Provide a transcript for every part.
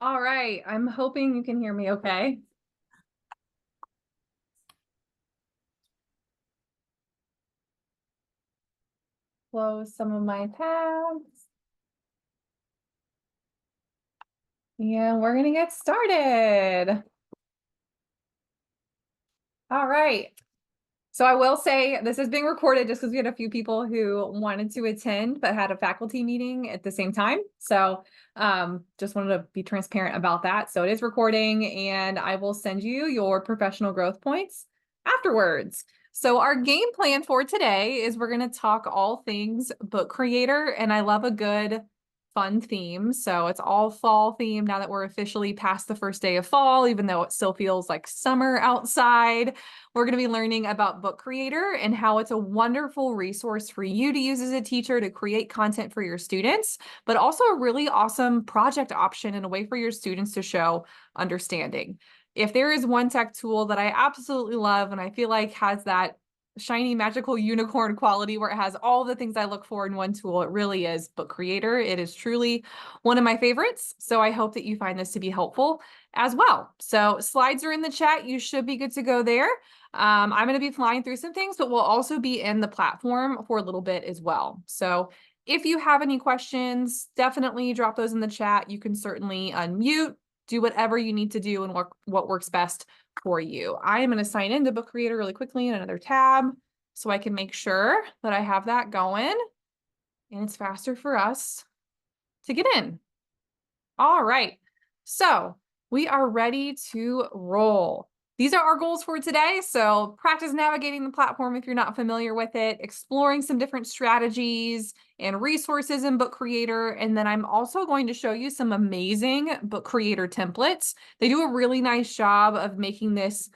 All right, I'm hoping you can hear me okay. Close some of my tabs. And we're gonna get started. All right. So I will say this is being recorded just because we had a few people who wanted to attend but had a faculty meeting at the same time. So just wanted to be transparent about that. So it is recording and I will send you your professional growth points afterwards. So our game plan for today is we're going to talk all things book creator, and I love a good fun theme. So it's all fall themed now that we're officially past the first day of fall, even though it still feels like summer outside. We're going to be learning about Book Creator and how it's a wonderful resource for you to use as a teacher to create content for your students, but also a really awesome project option and a way for your students to show understanding. If there is one tech tool that I absolutely love and I feel like has that shiny magical unicorn quality where it has all the things I look for in one tool, it really is Book Creator. It is truly one of my favorites. So I hope that you find this to be helpful as well. So slides are in the chat. You should be good to go there. I'm going to be flying through some things, but we'll also be in the platform for a little bit as well. So if you have any questions, definitely drop those in the chat. You can certainly unmute, do whatever you need to do and what works best for you. I am going to sign into Book Creator really quickly in another tab so I can make sure that I have that going and it's faster for us to get in. All right, so we are ready to roll. These are our goals for today. So practice navigating the platform if you're not familiar with it, exploring some different strategies and resources in Book Creator. And then I'm also going to show you some amazing Book Creator templates. They do a really nice job of making this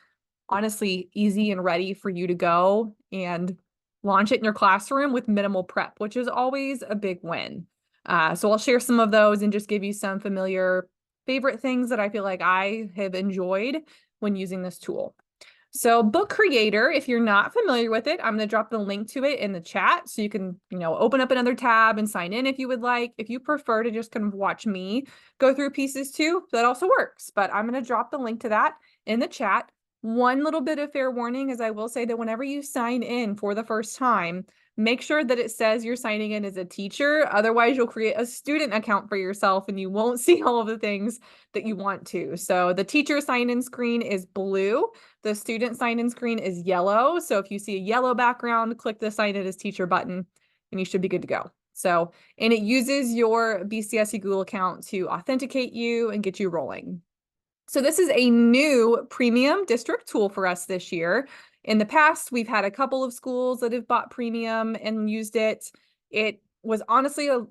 honestly easy and ready for you to go and launch it in your classroom with minimal prep, which is always a big win. So I'll share some of those and just give you some familiar favorite things that I feel like I have enjoyed when using this tool. So Book Creator, if you're not familiar with it, I'm going to drop the link to it in the chat so you can, open up another tab and sign in if you would like. If you prefer to just kind of watch me go through pieces too, that also works. But I'm going to drop the link to that in the chat. One little bit of fair warning is I will say that whenever you sign in for the first time, make sure that it says you're signing in as a teacher. Otherwise, you'll create a student account for yourself and you won't see all of the things that you want to. So the teacher sign-in screen is blue. The student sign-in screen is yellow. So if you see a yellow background, click the sign in as teacher button and you should be good to go. So, and it uses your BCSU Google account to authenticate you and get you rolling. So this is a new premium district tool for us this year. In the past, we've had a couple of schools that have bought premium and used it. It was honestly a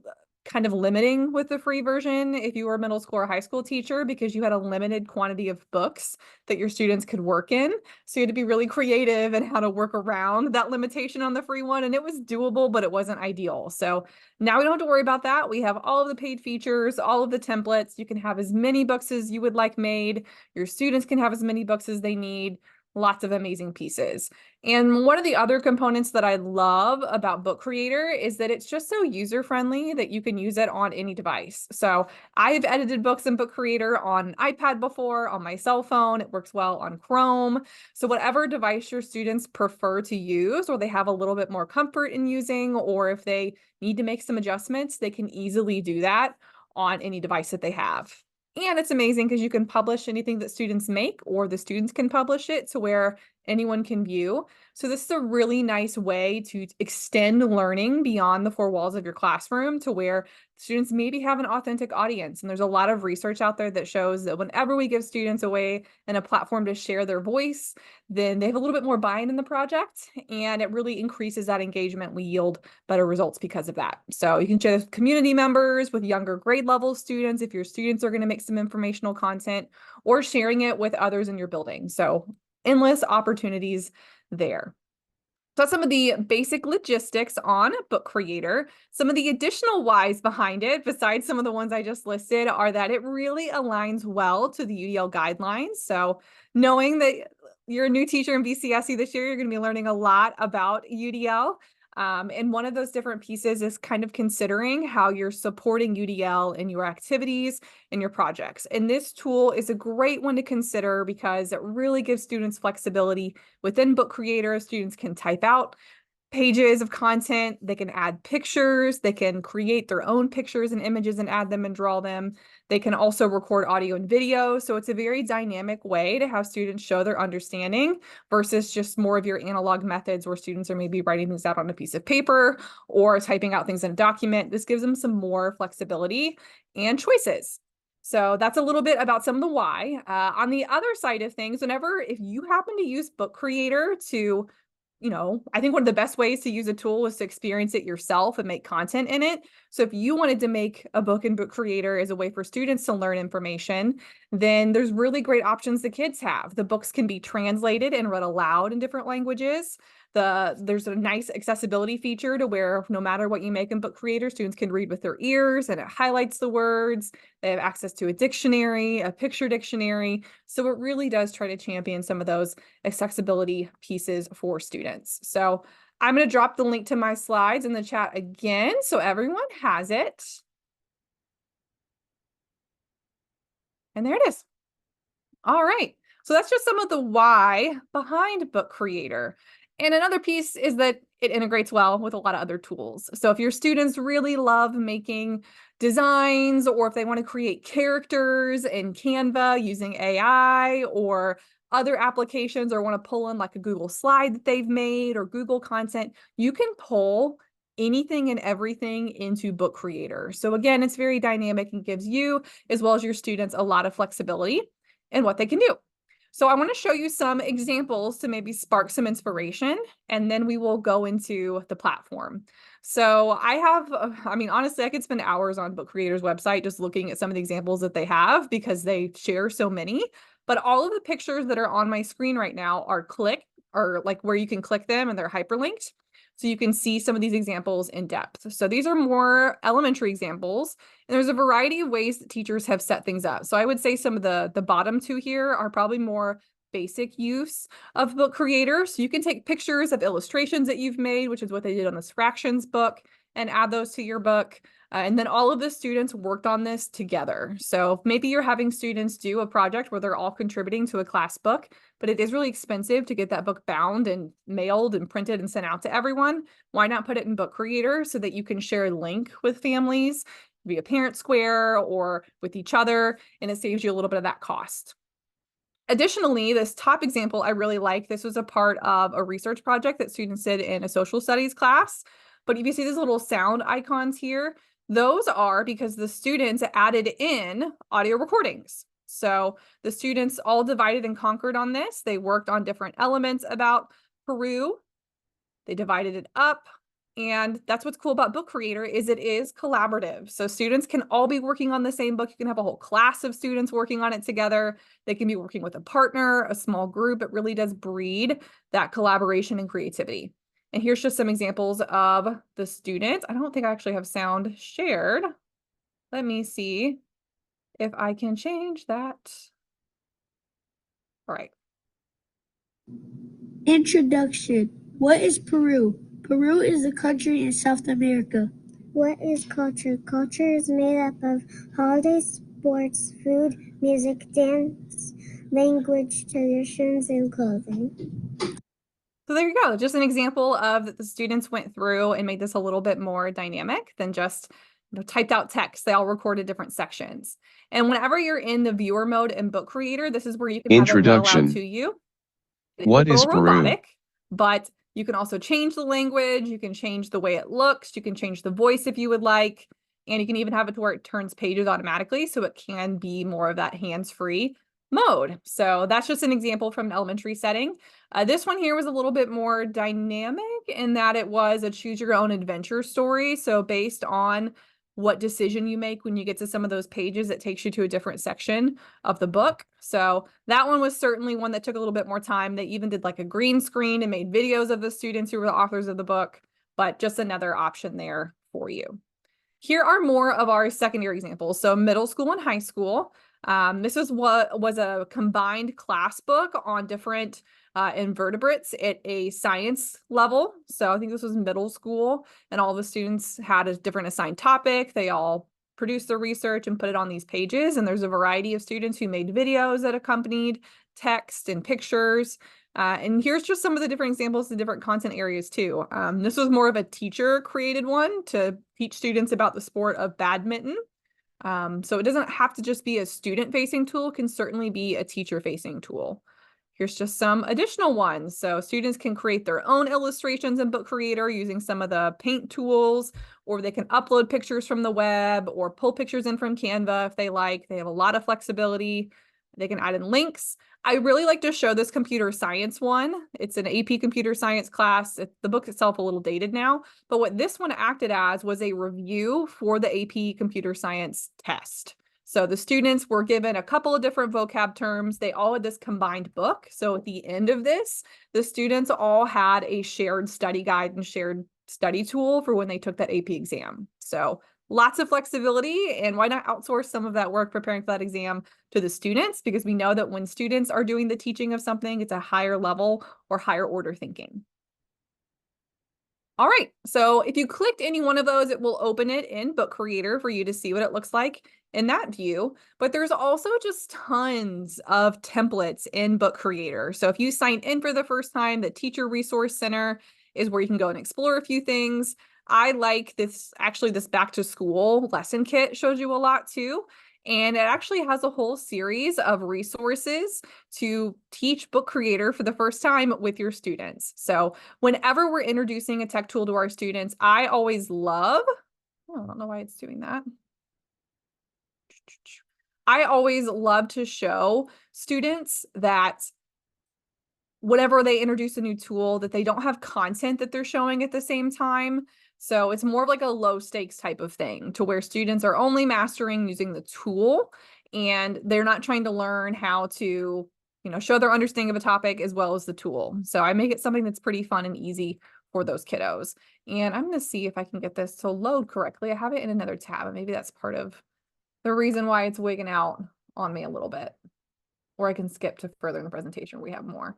kind of limiting with the free version if you were a middle school or high school teacher because you had a limited quantity of books that your students could work in. So you had to be really creative in how to work around that limitation on the free one. And it was doable, but it wasn't ideal. So now we don't have to worry about that. We have all of the paid features, all of the templates. You can have as many books as you would like made. Your students can have as many books as they need. Lots of amazing pieces. And one of the other components that I love about Book Creator is that it's just so user-friendly that you can use it on any device. So I've edited books in Book Creator on iPad before, on my cell phone. It works well on Chrome. So whatever device your students prefer to use, or they have a little bit more comfort in using, or if they need to make some adjustments, they can easily do that on any device that they have. And it's amazing because you can publish anything that students make, or the students can publish it to where anyone can view. So this is a really nice way to extend learning beyond the four walls of your classroom to where students maybe have an authentic audience. And there's a lot of research out there that shows that whenever we give students a way and a platform to share their voice, then they have a little bit more buy-in in the project, and it really increases that engagement. We yield better results because of that. So you can share with community members, with younger grade level students, if your students are going to make some informational content, or sharing it with others in your building. So endless opportunities there. So that's some of the basic logistics on Book Creator. Some of the additional whys behind it, besides some of the ones I just listed, are that it really aligns well to the UDL guidelines. So knowing that you're a new teacher in BCSE this year, you're going to be learning a lot about UDL. And one of those different pieces is kind of considering how you're supporting UDL in your activities and your projects. And this tool is a great one to consider because it really gives students flexibility. Within Book Creator, students can type out pages of content, they can add pictures, they can create their own pictures and images and add them and draw them. They can also record audio and video. So it's a very dynamic way to have students show their understanding versus just more of your analog methods where students are maybe writing things out on a piece of paper or typing out things in a document. This gives them some more flexibility and choices. So that's a little bit about some of the why. On the other side of things, if you happen to use Book Creator to I think one of the best ways to use a tool is to experience it yourself and make content in it. So if you wanted to make a book in Book Creator as a way for students to learn information, then there's really great options the kids have. The books can be translated and read aloud in different languages. There's a nice accessibility feature to where no matter what you make in Book Creator, students can read with their ears and it highlights the words. They have access to a dictionary, a picture dictionary. So it really does try to champion some of those accessibility pieces for students. So I'm going to drop the link to my slides in the chat again, so everyone has it. And there it is. All right. So that's just some of the why behind Book Creator. And another piece is that it integrates well with a lot of other tools. So if your students really love making designs, or if they want to create characters in Canva using AI or other applications, or want to pull in like a Google slide that they've made or Google content, you can pull anything and everything into Book Creator. So again, it's very dynamic and gives you, as well as your students, a lot of flexibility in what they can do. So I want to show you some examples to maybe spark some inspiration, and then we will go into the platform. So honestly, I could spend hours on Book Creator's website just looking at some of the examples that they have because they share so many. But all of the pictures that are on my screen right now are like where you can click them and they're hyperlinked. So you can see some of these examples in depth. So these are more elementary examples, and there's a variety of ways that teachers have set things up. So I would say some of the bottom two here are probably more basic use of Book Creator. So you can take pictures of illustrations that you've made, which is what they did on this fractions book, and add those to your book. And then all of the students worked on this together. So maybe you're having students do a project where they're all contributing to a class book, but it is really expensive to get that book bound and mailed and printed and sent out to everyone. Why not put it in Book Creator so that you can share a link with families via Parent Square or with each other, and it saves you a little bit of that cost. Additionally, this top example I really like. This was a part of a research project that students did in a social studies class. But if you see these little sound icons here, those are because the students added in audio recordings. So the students all divided and conquered on this. They worked on different elements about Peru. They divided it up. And that's what's cool about Book Creator is it is collaborative. So students can all be working on the same book. You can have a whole class of students working on it together. They can be working with a partner, a small group. It really does breed that collaboration and creativity. And here's just some examples of the students. I don't think I actually have sound shared. Let me see if I can change that. All right. Introduction. What is Peru? Peru is a country in South America. What is culture? Culture is made up of holidays, sports, food, music, dance, language, traditions, and clothing. So there you go. Just an example of that the students went through and made this a little bit more dynamic than just typed out text. They all recorded different sections. And whenever you're in the viewer mode in Book Creator, this is where you can have it mail out to you. It's What a is little Peru? robotic, but you can also change the language. You can change the way it looks. You can change the voice if you would like. And you can even have it to where it turns pages automatically. So it can be more of that hands-free mode. So that's just an example from an elementary setting. This one here was a little bit more dynamic in that it was a choose your own adventure story. So based on what decision you make when you get to some of those pages, it takes you to a different section of the book. So that one was certainly one that took a little bit more time. They even did like a green screen and made videos of the students who were the authors of the book, but just another option there for you. Here are more of our secondary examples. So middle school and high school. This was what was a combined class book on different invertebrates at a science level. So I think this was middle school, and all the students had a different assigned topic. They all produced their research and put it on these pages. And there's a variety of students who made videos that accompanied text and pictures. And here's just some of the different examples of different content areas too. This was more of a teacher created one to teach students about the sport of badminton. So it doesn't have to just be a student-facing tool, it can certainly be a teacher-facing tool. Here's just some additional ones. So students can create their own illustrations in Book Creator using some of the paint tools, or they can upload pictures from the web or pull pictures in from Canva if they like. They have a lot of flexibility. They can add in links. I really like to show this computer science one. It's an AP computer science class. The book itself a little dated now, but what this one acted as was a review for the AP computer science test. So the students were given a couple of different vocab terms. They all had this combined book. So at the end of this, the students all had a shared study guide and shared study tool for when they took that AP exam. So lots of flexibility, and why not outsource some of that work preparing for that exam to the students? Because we know that when students are doing the teaching of something, it's a higher level or higher order thinking. All right, so if you clicked any one of those, it will open it in Book Creator for you to see what it looks like in that view. But there's also just tons of templates in Book Creator. So if you sign in for the first time, the Teacher Resource Center is where you can go and explore a few things. I like this, actually, this back to school lesson kit shows you a lot too. And it actually has a whole series of resources to teach Book Creator for the first time with your students. So whenever we're introducing a tech tool to our students, I always love, oh, I don't know why it's doing that. I always love to show students that whenever they introduce a new tool, that they don't have content that they're showing at the same time. So it's more of like a low stakes type of thing to where students are only mastering using the tool, and they're not trying to learn how to, show their understanding of a topic as well as the tool. So I make it something that's pretty fun and easy for those kiddos. And I'm going to see if I can get this to load correctly. I have it in another tab, and maybe that's part of the reason why it's wigging out on me a little bit. Or I can skip to further in the presentation. We have more.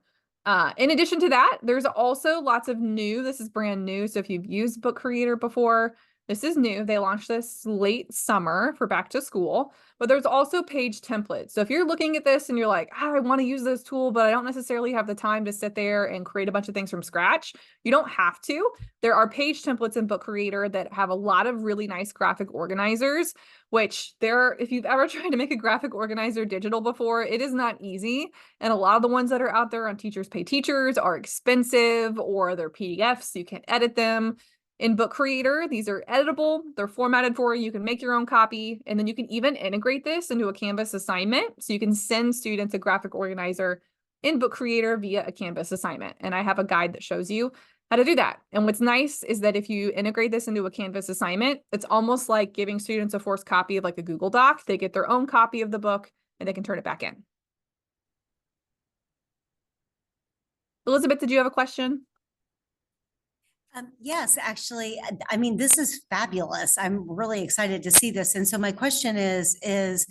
In addition to that, there's also lots of new, this is brand new. So if you've used Book Creator before, this is new. They launched this late summer for back to school, but there's also page templates. So if you're looking at this and you're like, I want to use this tool, but I don't necessarily have the time to sit there and create a bunch of things from scratch, you don't have to. There are page templates in Book Creator that have a lot of really nice graphic organizers, which if you've ever tried to make a graphic organizer digital before, it is not easy. And a lot of the ones that are out there on Teachers Pay Teachers are expensive, or they're PDFs, so you can't edit them. In Book Creator, these are editable, they're formatted for you, you can make your own copy, and then you can even integrate this into a Canvas assignment. So you can send students a graphic organizer in Book Creator via a Canvas assignment. And I have a guide that shows you how to do that. And what's nice is that if you integrate this into a Canvas assignment, it's almost like giving students a forced copy of like a Google Doc. They get their own copy of the book and they can turn it back in. Elizabeth, did you have a question? Yes, actually, I mean, this is fabulous. I'm really excited to see this. And so my question is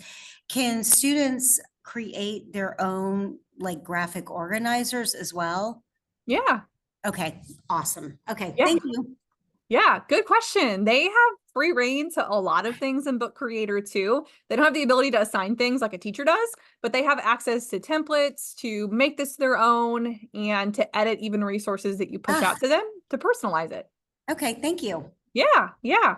can students create their own like graphic organizers as well? Yeah. Okay, awesome. Okay, Yeah. thank you. Yeah, good question. They have free reign to a lot of things in Book Creator too. They don't have the ability to assign things like a teacher does, but they have access to templates to make this their own and to edit even resources that you push out to them to personalize it. Okay, thank you. Yeah, yeah.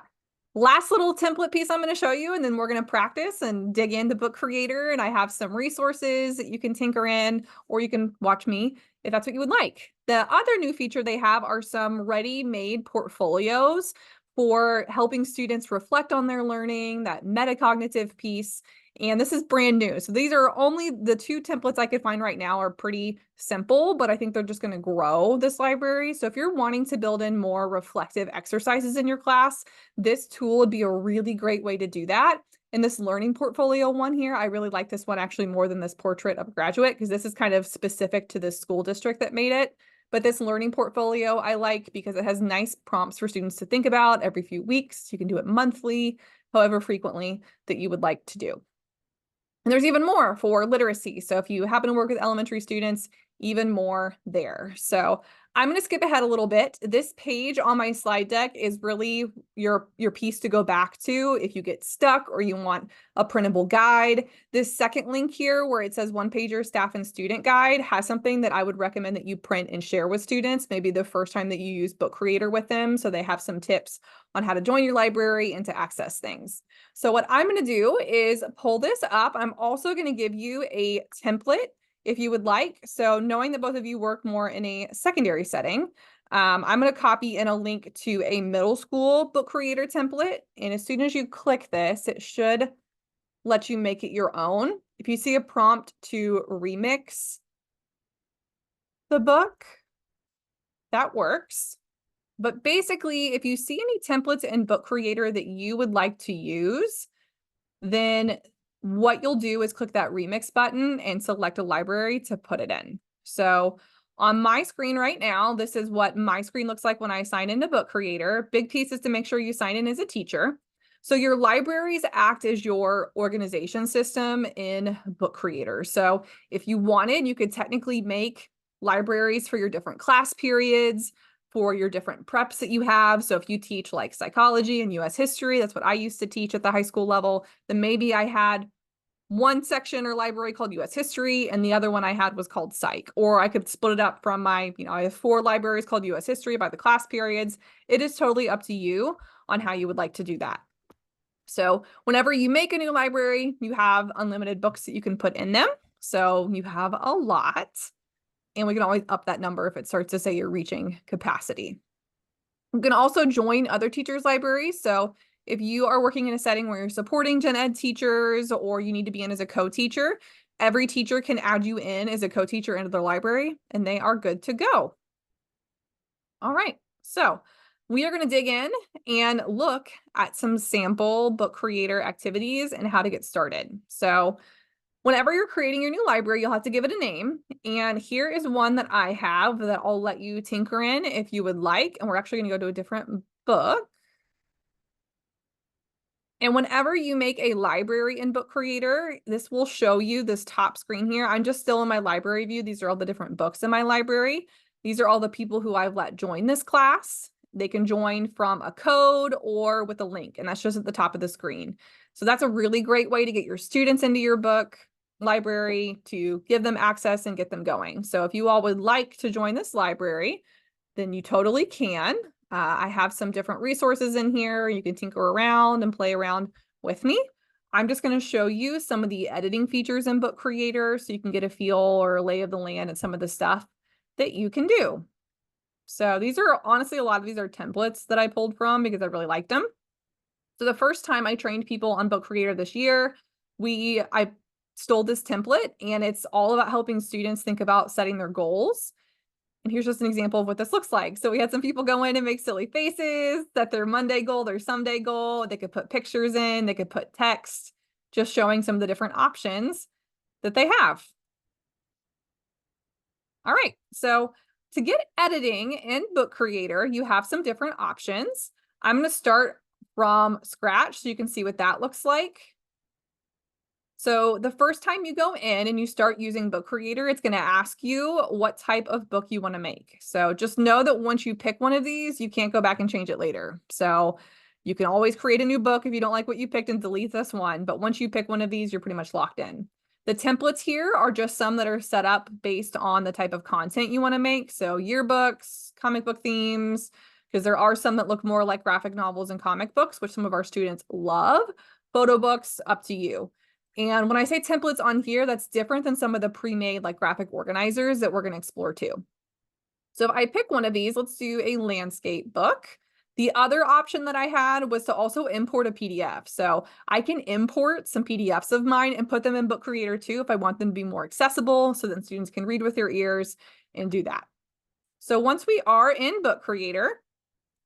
Last little template piece I'm going to show you, and then we're going to practice and dig into Book Creator. And I have some resources that you can tinker in, or you can watch me if that's what you would like. The other new feature they have are some ready-made portfolios for helping students reflect on their learning, that metacognitive piece. And this is brand new. So these are only the two templates I could find right now are pretty simple, but I think they're just going to grow this library. So if you're wanting to build in more reflective exercises in your class, this tool would be a really great way to do that. And this learning portfolio one here, I really like this one actually more than this portrait of a graduate, because this is kind of specific to this school district that made it. But this learning portfolio I like because it has nice prompts for students to think about every few weeks. You can do it monthly, however frequently that you would like to do. And there's even more for literacy. So if you happen to work with elementary students, even more there. So I'm going to skip ahead a little bit. This page on my slide deck is really your piece to go back to if you get stuck or you want a printable guide. This second link here where it says one pager staff and student guide has something that I would recommend that you print and share with students, maybe the first time that you use Book Creator with them, so they have some tips on how to join your library and to access things. So what I'm going to do is pull this up. I'm also going to give you a template if you would like. So knowing that both of you work more in a secondary setting, I'm going to copy in a link to a middle school Book Creator template. And as soon as you click this, it should let you make it your own. If you see a prompt to remix the book, that works. But basically, if you see any templates in Book Creator that you would like to use, then what you'll do is click that remix button and select a library to put it in. So on my screen right now, this is what my screen looks like when I sign into Book Creator. Big piece is to make sure you sign in as a teacher. So your libraries act as your organization system in Book Creator. So if you wanted, you could technically make libraries for your different class periods, for your different preps that you have. So if you teach like psychology and US history, that's what I used to teach at the high school level, then maybe I had one section or library called US history and the other one I had was called psych. Or I could split it up from my, I have 4 libraries called US history by the class periods. It is totally up to you on how you would like to do that. So whenever you make a new library, you have unlimited books that you can put in them. So you have a lot. And we can always up that number if it starts to say you're reaching capacity. You can also join other teachers' libraries. So if you are working in a setting where you're supporting gen ed teachers or you need to be in as a co-teacher, every teacher can add you in as a co-teacher into their library and they are good to go. All right, so we are going to dig in and look at some sample Book Creator activities and how to get started. So whenever you're creating your new library, you'll have to give it a name. And here is one that I have that I'll let you tinker in if you would like. And we're actually going to go to a different book. And whenever you make a library in Book Creator, this will show you this top screen here. I'm just still in my library view. These are all the different books in my library. These are all the people who I've let join this class. They can join from a code or with a link, and that's just at the top of the screen. So that's a really great way to get your students into your book library, to give them access and get them going. So if you all would like to join this library, then you totally can. I have some different resources in here. You can tinker around and play around with me. I'm just going to show you some of the editing features in Book Creator so you can get a feel or a lay of the land and some of the stuff that you can do. So these are honestly, a lot of these are templates that I pulled from because I really liked them. So the first time I trained people on Book Creator this year, I stole this template and it's all about helping students think about setting their goals. And here's just an example of what this looks like. So we had some people go in and make silly faces, set their Monday goal, their someday goal. They could put pictures in, they could put text, just showing some of the different options that they have. All right, so to get editing in Book Creator, you have some different options. I'm going to start from scratch so you can see what that looks like. So the first time you go in and you start using Book Creator, it's going to ask you what type of book you want to make. So just know that once you pick one of these, you can't go back and change it later. So you can always create a new book if you don't like what you picked and delete this one. But once you pick one of these, you're pretty much locked in. The templates here are just some that are set up based on the type of content you want to make. So yearbooks, comic book themes, because there are some that look more like graphic novels and comic books, which some of our students love. Photo books, up to you. And when I say templates on here, that's different than some of the pre-made like graphic organizers that we're going to explore too. So if I pick one of these, let's do a landscape book. The other option that I had was to also import a PDF. So I can import some PDFs of mine and put them in Book Creator too if I want them to be more accessible so that students can read with their ears and do that. So once we are in Book Creator,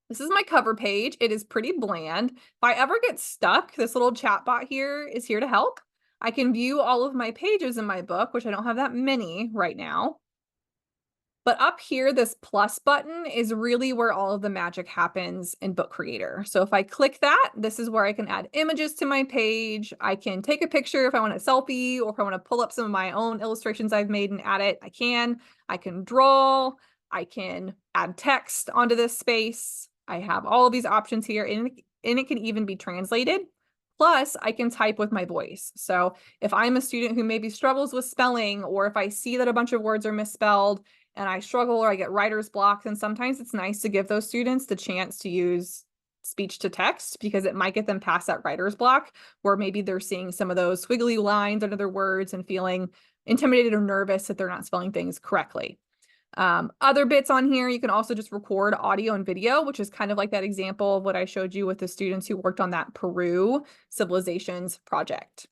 this is my cover page. It is pretty bland. If I ever get stuck, this little chat bot here is here to help. I can view all of my pages in my book, which I don't have that many right now. But up here, this plus button is really where all of the magic happens in Book Creator. So if I click that, this is where I can add images to my page. I can take a picture if I want a selfie, or if I want to pull up some of my own illustrations I've made and add it, I can. I can draw, I can add text onto this space. I have all of these options here, and it can even be translated. Plus, I can type with my voice. So if I'm a student who maybe struggles with spelling, or if I see that a bunch of words are misspelled, and I struggle or I get writer's block, and sometimes it's nice to give those students the chance to use speech to text, because it might get them past that writer's block, where maybe they're seeing some of those squiggly lines under their words and feeling intimidated or nervous that they're not spelling things correctly. Other bits on here, you can also just record audio and video, which is kind of like that example of what I showed you with the students who worked on that Peru civilizations project.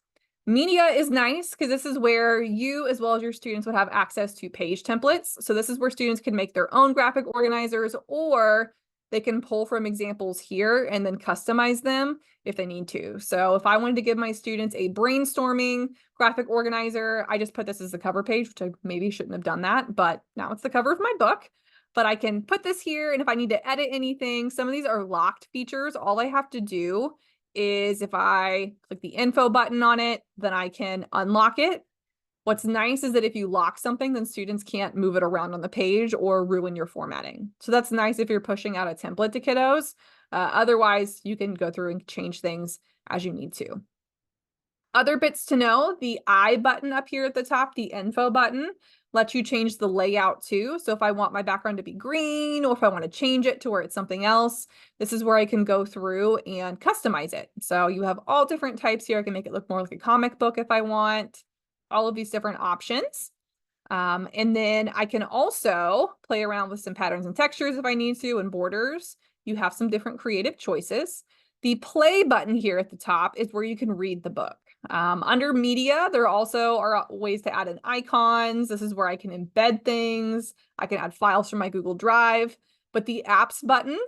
Media is nice because this is where you, as well as your students, would have access to page templates. So this is where students can make their own graphic organizers, or they can pull from examples here and then customize them if they need to. So if I wanted to give my students a brainstorming graphic organizer, I just put this as the cover page, which I maybe shouldn't have done that, but now it's the cover of my book. But I can put this here, and if I need to edit anything, some of these are locked features. All I have to do is if I click the info button on it, then I can unlock it. What's nice is that if you lock something, then students can't move it around on the page or ruin your formatting. So that's nice if you're pushing out a template to kiddos. Otherwise, you can go through and change things as you need to. Other bits to know, the I button up here at the top, the info button, lets you change the layout too. So if I want my background to be green, or if I want to change it to where it's something else, this is where I can go through and customize it. So you have all different types here. I can make it look more like a comic book if I want, all of these different options. And then I can also play around with some patterns and textures if I need to, and borders. You have some different creative choices. The play button here at the top is where you can read the book. Under media, there also are ways to add in icons. This is where I can embed things. I can add files from my Google Drive, but the apps button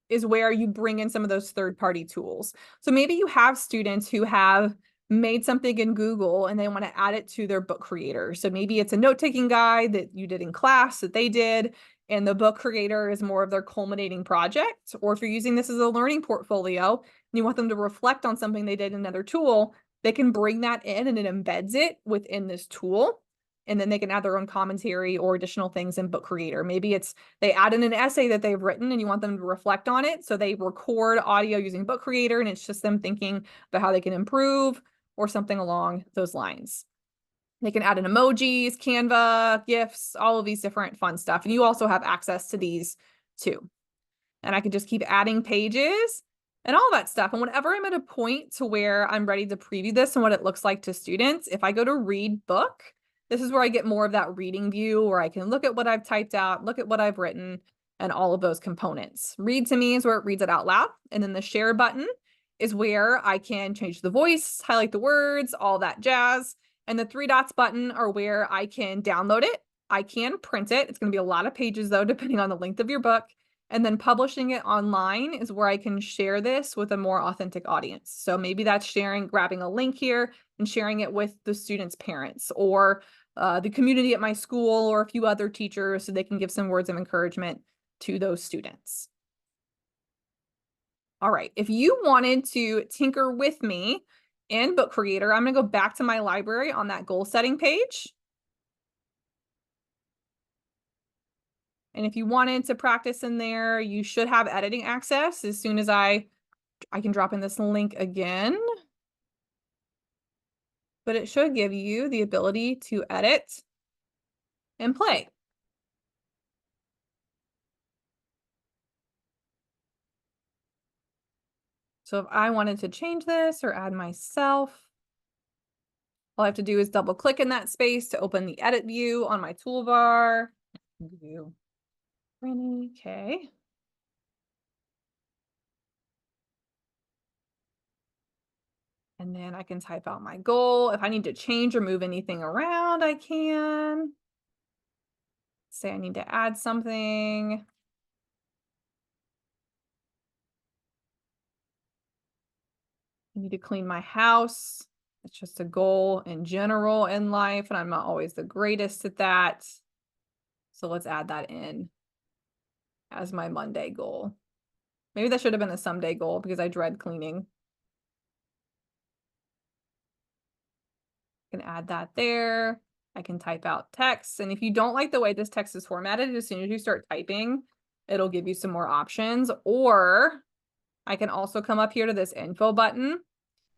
is where you bring in some of those third-party tools. So maybe you have students who have made something in Google and they want to add it to their book creator. So maybe it's a note-taking guide that you did in class that they did, and the book creator is more of their culminating project. Or if you're using this as a learning portfolio and you want them to reflect on something they did in another tool, they can bring that in and it embeds it within this tool. And then they can add their own commentary or additional things in Book Creator. Maybe it's they add in an essay that they've written and you want them to reflect on it. So they record audio using Book Creator, and it's just them thinking about how they can improve or something along those lines. They can add in emojis, Canva, GIFs, all of these different fun stuff. And you also have access to these too. And I can just keep adding pages and all that stuff. And whenever I'm at a point to where I'm ready to preview this and what it looks like to students, if I go to read book, this is where I get more of that reading view, where I can look at what I've typed out, look at what I've written, and all of those components. Read to me is where it reads it out loud. And then the share button is where I can change the voice, highlight the words, all that jazz. And the three dots button are where I can download it. I can print it. It's going to be a lot of pages though, depending on the length of your book. And then publishing it online is where I can share this with a more authentic audience. So maybe that's sharing, grabbing a link here and sharing it with the students' parents, or the community at my school, or a few other teachers, so they can give some words of encouragement to those students. All right, if you wanted to tinker with me in Book Creator, I'm going to go back to my library on that goal setting page. And if you wanted to practice in there, you should have editing access as soon as I can drop in this link again. But it should give you the ability to edit and play. So if I wanted to change this or add myself, all I have to do is double click in that space to open the edit view on my toolbar. View. Okay. And then I can type out my goal. If I need to change or move anything around, I can. Say I need to add something. I need to clean my house. It's just a goal in general in life, and I'm not always the greatest at that. So let's add that in as my Monday goal. Maybe that should have been a someday goal because I dread cleaning. I can add that there. I can type out text. And if you don't like the way this text is formatted, as soon as you start typing, it'll give you some more options. Or I can also come up here to this info button,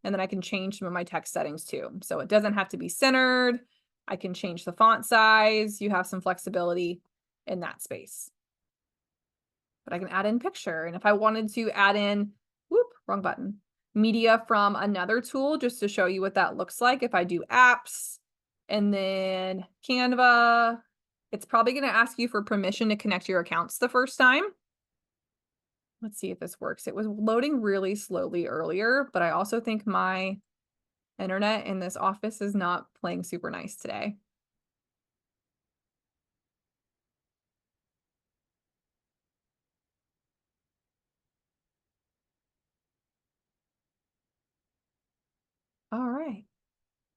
and then I can change some of my text settings too. So it doesn't have to be centered. I can change the font size. You have some flexibility in that space. But I can add in picture. And if I wanted to add in, whoop, wrong button, media from another tool, just to show you what that looks like. If I do apps and then Canva, it's probably going to ask you for permission to connect your accounts the first time. Let's see if this works. It was loading really slowly earlier, but I also think my internet in this office is not playing super nice today. All right.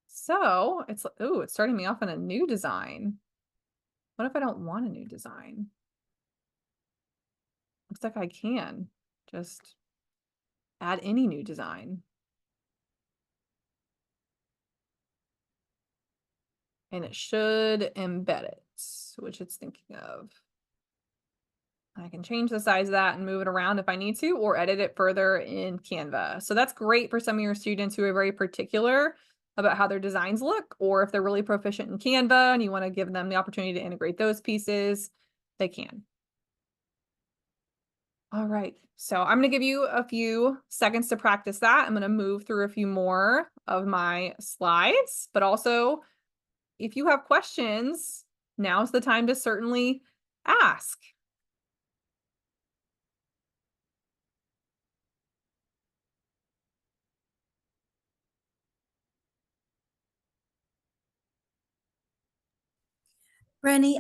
So it's, oh, it's starting me off on a new design. What if I don't want a new design? Looks like I can just add any new design. And it should embed it, which it's thinking of. I can change the size of that and move it around if I need to, or edit it further in Canva. So that's great for some of your students who are very particular about how their designs look, or if they're really proficient in Canva and you want to give them the opportunity to integrate those pieces, they can. All right, so I'm going to give you a few seconds to practice that. I'm going to move through a few more of my slides, but also if you have questions, now's the time to certainly ask. Rennie,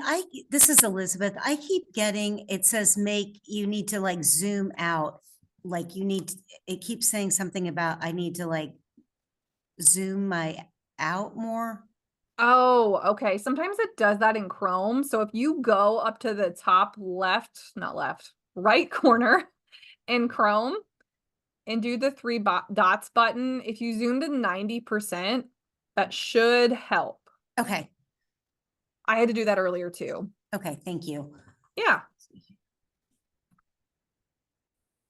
this is Elizabeth. I keep getting, it says you need to like zoom out. Like it keeps saying something about, I need to like zoom out more. Oh, okay. Sometimes it does that in Chrome. So if you go up to the top left, not left, right corner in Chrome and do the three dots button, if you zoom to 90%, that should help. Okay. I had to do that earlier too. Okay. Thank you. Yeah.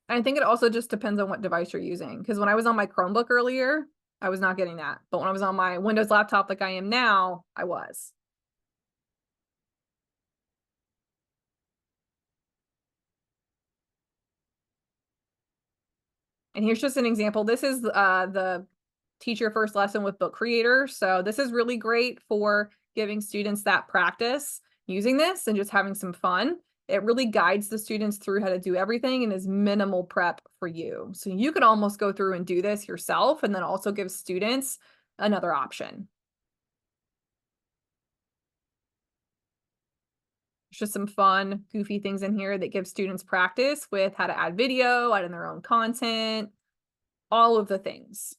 I think it also just depends on what device you're using. Because when I was on my Chromebook earlier, I was not getting that. But when I was on my Windows laptop like I am now, I was. And here's just an example. This is the Teach Your First Lesson with Book Creator. So this is really great for giving students that practice using this and just having some fun. It really guides the students through how to do everything and is minimal prep for you. So you can almost go through and do this yourself and then also give students another option. There's just some fun, goofy things in here that give students practice with how to add video, add in their own content, all of the things.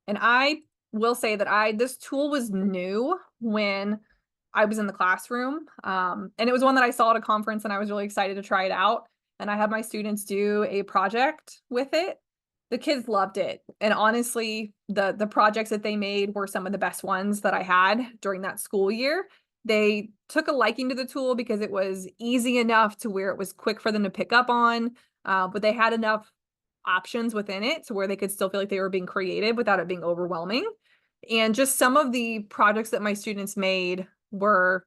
And I will say that this tool was new when I was in the classroom. And it was one that I saw at a conference and I was really excited to try it out. And I had my students do a project with it. The kids loved it. And honestly, the projects that they made were some of the best ones that I had during that school year. They took a liking to the tool because it was easy enough to where it was quick for them to pick up on, but they had enough options within it to where they could still feel like they were being creative without it being overwhelming. And just some of the projects that my students made were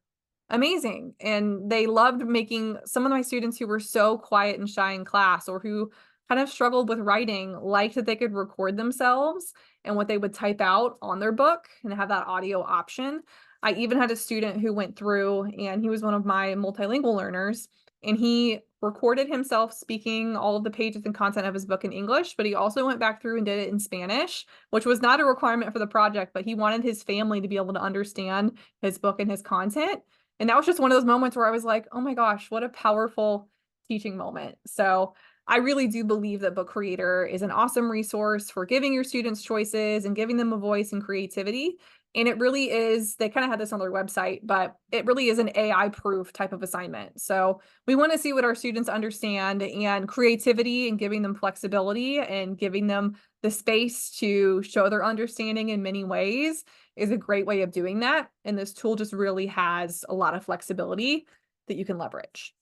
amazing. And they loved making some of my students who were so quiet and shy in class or who kind of struggled with writing, liked that they could record themselves and what they would type out on their book and have that audio option. I even had a student who went through and he was one of my multilingual learners and he recorded himself speaking all of the pages and content of his book in English, but he also went back through and did it in Spanish, which was not a requirement for the project, but he wanted his family to be able to understand his book and his content. And that was just one of those moments where I was like, oh my gosh, what a powerful teaching moment. So I really do believe that Book Creator is an awesome resource for giving your students choices and giving them a voice and creativity. And it really is, they kind of had this on their website, but it really is an AI proof type of assignment. So we want to see what our students understand, and creativity and giving them flexibility and giving them the space to show their understanding in many ways is a great way of doing that. And this tool just really has a lot of flexibility that you can leverage.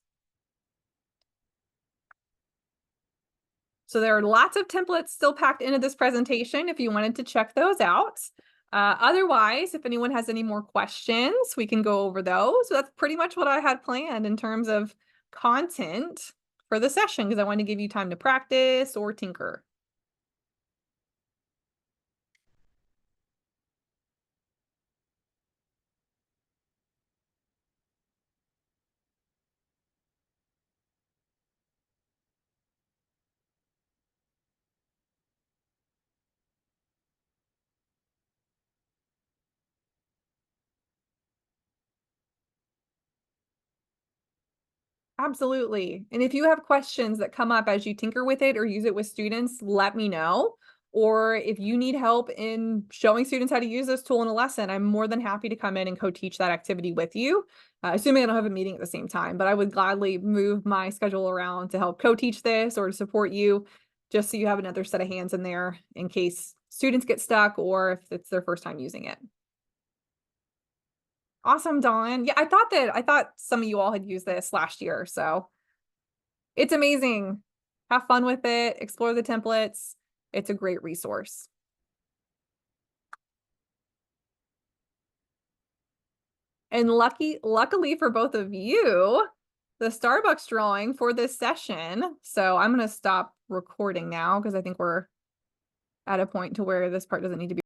So there are lots of templates still packed into this presentation if you wanted to check those out. Otherwise, if anyone has any more questions, we can go over those. So that's pretty much what I had planned in terms of content for the session, because I wanted to give you time to practice or tinker. Absolutely. And if you have questions that come up as you tinker with it or use it with students, let me know. Or if you need help in showing students how to use this tool in a lesson, I'm more than happy to come in and co-teach that activity with you, assuming I don't have a meeting at the same time. But I would gladly move my schedule around to help co-teach this or to support you, just so you have another set of hands in there in case students get stuck or if it's their first time using it. Awesome, Dawn. Yeah, I thought some of you all had used this last year, so it's amazing. Have fun with it, explore the templates. It's a great resource. And luckily for both of you, the Starbucks drawing for this session. So I'm going to stop recording now because I think we're at a point to where this part doesn't need to be